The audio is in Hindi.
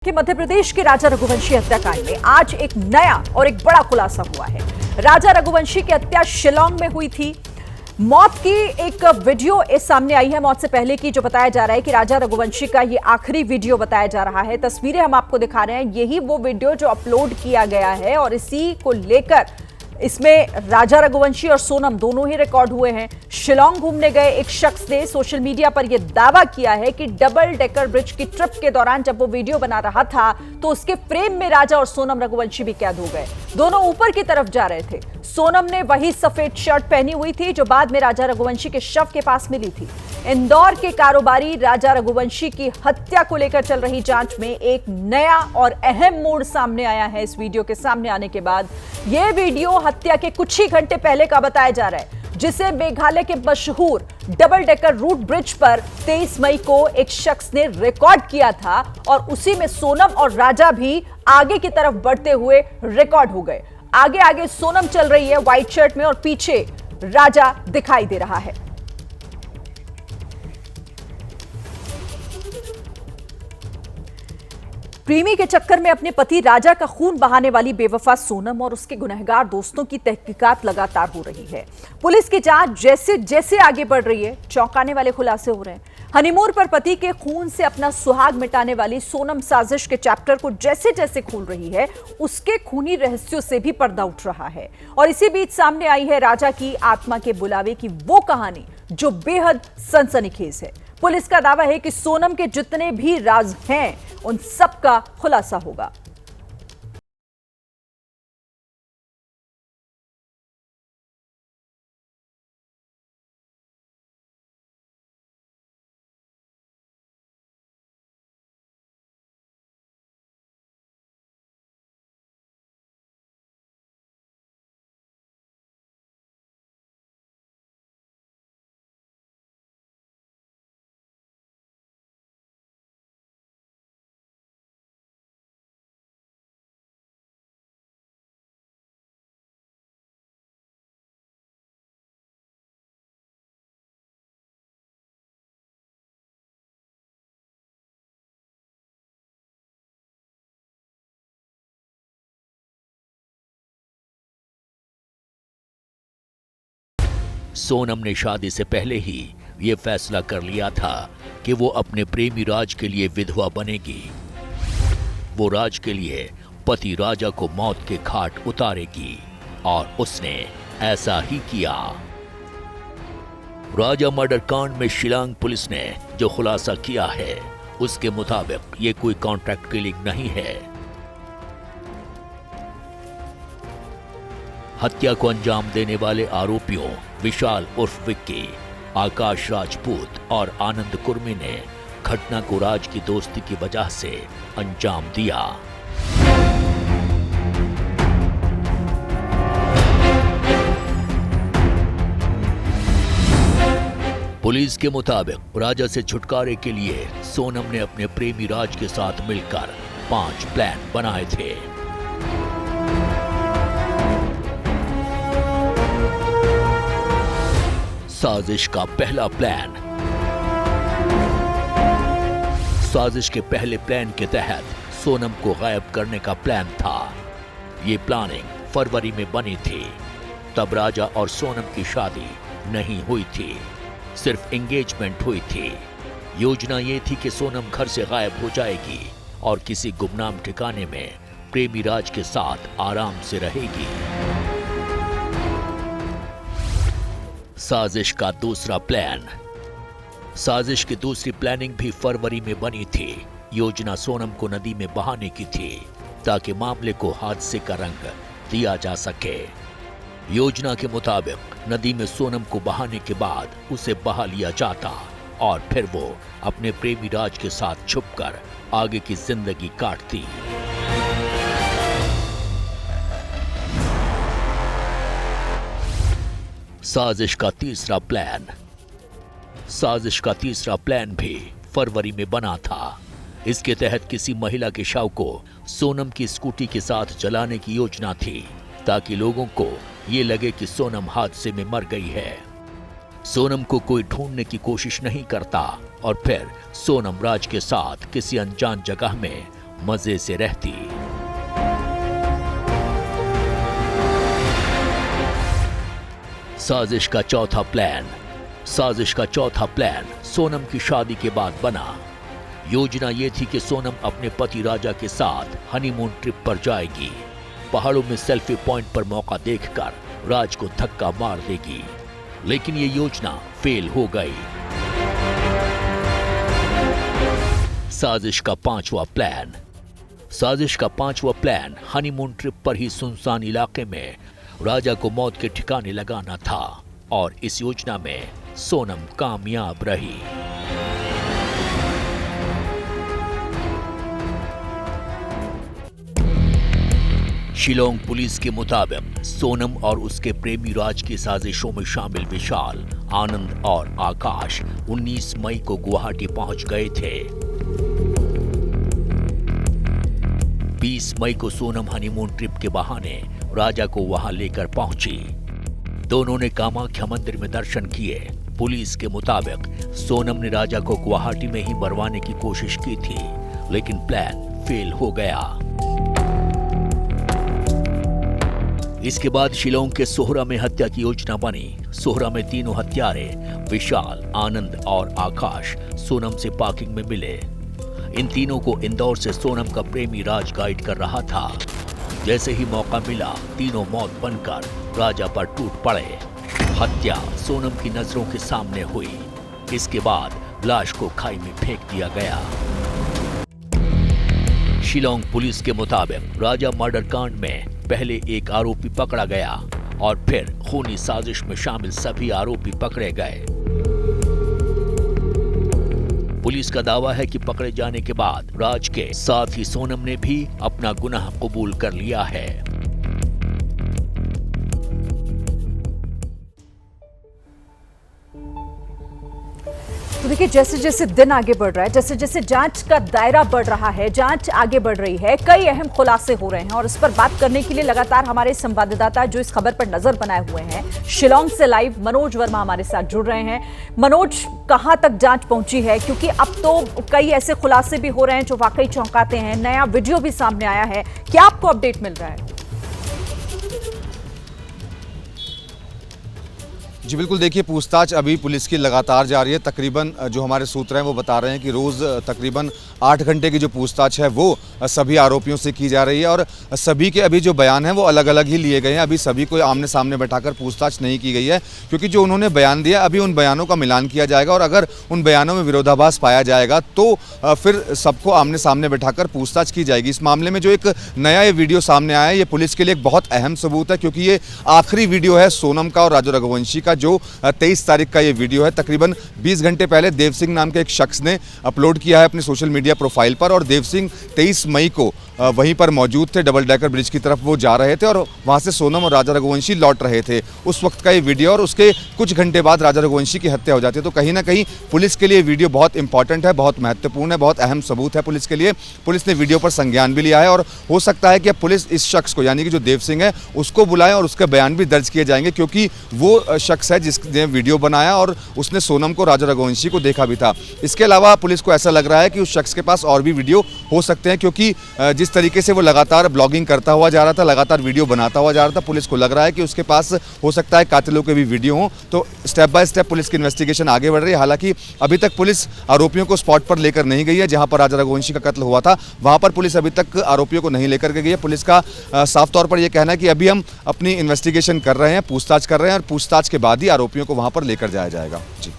कि मध्य प्रदेश के राजा रघुवंशी हत्याकांड में आज एक नया और एक बड़ा खुलासा हुआ है। राजा रघुवंशी की हत्या शिलांग में हुई थी। मौत की एक वीडियो इस सामने आई है मौत से पहले की, जो बताया जा रहा है कि राजा रघुवंशी का ये आखिरी वीडियो बताया जा रहा है। तस्वीरें हम आपको दिखा रहे हैं, यही वो वीडियो जो अपलोड किया गया है और इसी को लेकर इसमें राजा रघुवंशी और सोनम दोनों ही रिकॉर्ड हुए हैं। शिलांग घूमने गए एक शख्स ने सोशल मीडिया पर यह दावा किया है कि डबल डेकर ब्रिज की ट्रिप के दौरान जब वो वीडियो बना रहा था तो उसके फ्रेम में राजा और सोनम रघुवंशी भी कैद हो गए। दोनों ऊपर की तरफ जा रहे थे। सोनम ने वही सफेद शर्ट पहनी हुई थी जो बाद में राजा रघुवंशी के शव के पास मिली थी। इंदौर के कारोबारी राजा रघुवंशी की हत्या को लेकर चल रही जांच में एक नया और अहम मोड़ सामने आया है। इस वीडियो के सामने आने के बाद यह वीडियो हत्या के कुछ ही घंटे पहले का बताया जा रहा है, जिसे मेघालय के मशहूर डबल डेकर रूट ब्रिज पर 23 मई को एक शख्स ने रिकॉर्ड किया था और उसी में सोनम और राजा भी आगे की तरफ बढ़ते हुए रिकॉर्ड हो गए। आगे आगे सोनम चल रही है व्हाइट शर्ट में और पीछे राजा दिखाई दे रहा है। प्रेमी के चक्कर में अपने पति राजा का खून बहाने वाली बेवफा सोनम और उसके गुनहगार दोस्तों की तहकीकात लगातार हो रही है। पुलिस की जांच जैसे जैसे आगे बढ़ रही है, चौंकाने वाले खुलासे हो रहे हैं। हनीमून पर पति के खून से अपना सुहाग मिटाने वाली सोनम साजिश के चैप्टर को जैसे जैसे खोल रही है, उसके खूनी रहस्यों से भी पर्दा उठ रहा है। और इसी बीच सामने आई है राजा की आत्मा के बुलावे की वो कहानी जो बेहद सनसनीखेज है। पुलिस का दावा है कि सोनम के जितने भी राज हैं उन सब का खुलासा होगा। सोनम ने शादी से पहले ही ये फैसला कर लिया था कि वो अपने प्रेमी राज के लिए विधवा बनेगी। वो राज के लिए पति राजा को मौत के घाट उतारेगी और उसने ऐसा ही किया। राजा मर्डर कांड में शिलांग पुलिस ने जो खुलासा किया है उसके मुताबिक ये कोई कॉन्ट्रैक्ट किलिंग नहीं है। हत्या को अंजाम देने वाले आरोपियों विशाल उर्फ विक्की, आकाश राजपूत और आनंद कुर्मी ने घटना को राज की दोस्ती की वजह से अंजाम दिया। पुलिस के मुताबिक राजा से छुटकारे के लिए सोनम ने अपने प्रेमी राज के साथ मिलकर 5 प्लान बनाए थे। साजिश का पहला प्लान। साजिश के पहले प्लान के तहत सोनम को गायब करने का प्लान था। ये प्लानिंग फरवरी में बनी थी। तब राजा और सोनम की शादी नहीं हुई थी, सिर्फ एंगेजमेंट हुई थी। योजना ये थी कि सोनम घर से गायब हो जाएगी और किसी गुमनाम ठिकाने में प्रेमी राज के साथ आराम से रहेगी। साजिश का दूसरा प्लान। साजिश की दूसरी प्लानिंग भी फरवरी में बनी थी। योजना सोनम को नदी में बहाने की थी ताकि मामले को हादसे का रंग दिया जा सके। योजना के मुताबिक नदी में सोनम को बहाने के बाद उसे बहा लिया जाता और फिर वो अपने प्रेमी राज के साथ छुपकर आगे की जिंदगी काटती। साजिश का तीसरा प्लान। साजिश का तीसरा प्लान भी फरवरी में बना था। इसके तहत किसी महिला के शव को सोनम की स्कूटी के साथ जलाने की योजना थी ताकि लोगों को ये लगे कि सोनम हादसे में मर गई है। सोनम को कोई ढूंढने की कोशिश नहीं करता और फिर सोनम राज के साथ किसी अनजान जगह में मजे से रहती। साजिश का चौथा प्लान सोनम की शादी के बाद बना। योजना ये थी कि सोनम अपने पति राजा के साथ हनीमून ट्रिप पर जाएगी। पहाड़ों में सेल्फी पॉइंट पर मौका देखकर राज को धक्का मार देगी, लेकिन ये योजना फेल हो गई। साजिश का पांचवा प्लान हनीमून ट्रिप पर ही सुनसान इलाके में राजा को मौत के ठिकाने लगाना था, और इस योजना में सोनम कामयाब रही। शिलोंग पुलिस के मुताबिक सोनम और उसके प्रेमी राज की साजिशों में शामिल विशाल, आनंद और आकाश 19 मई को गुवाहाटी पहुंच गए थे। 20 मई को सोनम हनीमून ट्रिप के बहाने राजा को वहां लेकर पहुंची। दोनों ने कामाख्या मंदिर में दर्शन किए। पुलिस के मुताबिक सोनम ने राजा को गुवाहाटी में ही मरवाने की कोशिश की थी, लेकिन प्लान फेल हो गया। इसके बाद शिलोंग के सोहरा में हत्या की योजना बनी। सोहरा में तीनों हत्यारे विशाल, आनंद और आकाश सोनम से पार्किंग में मिले। इन तीनों को इंदौर से सोनम का प्रेमी राज गाइड कर रहा था। जैसे ही मौका मिला, तीनों मौत बनकर राजा पर टूट पड़े। हत्या सोनम की नजरों के सामने हुई। इसके बाद लाश को खाई में फेंक दिया गया। शिलोंग पुलिस के मुताबिक राजा मर्डर कांड में पहले एक आरोपी पकड़ा गया और फिर खूनी साजिश में शामिल सभी आरोपी पकड़े गए। पुलिस का दावा है कि पकड़े जाने के बाद राज के साथ ही सोनम ने भी अपना गुनाह कबूल कर लिया है। तो देखिए, जैसे जैसे दिन आगे बढ़ रहा है, जैसे जैसे जांच का दायरा बढ़ रहा है, जांच आगे बढ़ रही है, कई अहम खुलासे हो रहे हैं, और इस पर बात करने के लिए लगातार हमारे संवाददाता जो इस खबर पर नजर बनाए हुए हैं, शिलोंग से लाइव मनोज वर्मा हमारे साथ जुड़ रहे हैं। मनोज, कहां तक जांच पहुंची है? क्योंकि अब तो कई ऐसे खुलासे भी हो रहे हैं जो वाकई चौंकाते हैं। नया वीडियो भी सामने आया है, क्या आपको अपडेट मिल रहा है? जी बिल्कुल, देखिए, पूछताछ अभी पुलिस की लगातार जारी है। तकरीबन जो हमारे सूत्र हैं वो बता रहे हैं कि रोज़ तकरीबन 8 घंटे की जो पूछताछ है वो सभी आरोपियों से की जा रही है, और सभी के अभी जो बयान हैं वो अलग अलग ही लिए गए हैं। अभी सभी को आमने सामने बैठाकर पूछताछ नहीं की गई है, क्योंकि जो उन्होंने बयान दिया अभी उन बयानों का मिलान किया जाएगा, और अगर उन बयानों में विरोधाभास पाया जाएगा तो फिर सबको आमने सामने बैठाकर पूछताछ की जाएगी। इस मामले में जो एक नया ये वीडियो सामने आया है, ये पुलिस के लिए एक बहुत अहम सबूत है, क्योंकि ये आखिरी वीडियो है सोनम का और राजा रघुवंशी का, जो 23 तारीख का ये वीडियो है। तकरीबन 20 घंटे पहले देव सिंह नाम के एक शख्स ने अपलोड किया है अपनी सोशल मीडिया प्रोफाइल पर, और देव सिंह 23 मई को वहीं पर मौजूद थे। डबल डेकर ब्रिज की तरफ वो जा रहे थे और वहां से सोनम और राजा रघुवंशी लौट रहे थे। उस वक्त का ये वीडियो, और उसके कुछ घंटे बाद राजा रघुवंशी की हत्या हो जाती है। तो कहीं ना कहीं पुलिस के लिए वीडियो बहुत इंपॉर्टेंट है, बहुत महत्वपूर्ण है, बहुत अहम सबूत है पुलिस के लिए। पुलिस ने वीडियो पर संज्ञान भी लिया है, और हो सकता है कि अब पुलिस इस शख्स को, यानी कि जो देव सिंह है, उसको बुलाए और उसके बयान भी दर्ज किए जाएंगे, क्योंकि वो शख्स है जिसने वीडियो बनाया और उसने सोनम को, राजा रघुवंशी को देखा भी था। इसके अलावा पुलिस को ऐसा लग रहा है कि उस शख्स के पास और भी वीडियो हो सकते हैं, क्योंकि जिस तरीके से वो लगातार ब्लॉगिंग करता हुआ जा रहा था, लगातार वीडियो बनाता हुआ जा रहा था, पुलिस को लग रहा है कि उसके पास हो सकता है कातिलों के भी वीडियो हों। तो स्टेप बाय स्टेप पुलिस की इन्वेस्टिगेशन आगे बढ़ रही है। हालांकि अभी तक पुलिस आरोपियों को स्पॉट पर लेकर नहीं गई है। जहां पर राजा रघुवंशी का कत्ल हुआ था वहां पर पुलिस अभी तक आरोपियों को नहीं लेकर के गई है। पुलिस का साफ तौर पर यह कहना है कि अभी हम अपनी इन्वेस्टिगेशन कर रहे हैं, पूछताछ कर रहे हैं, और पूछताछ के बाद ही आरोपियों को वहां पर लेकर जाया जाएगा। जी।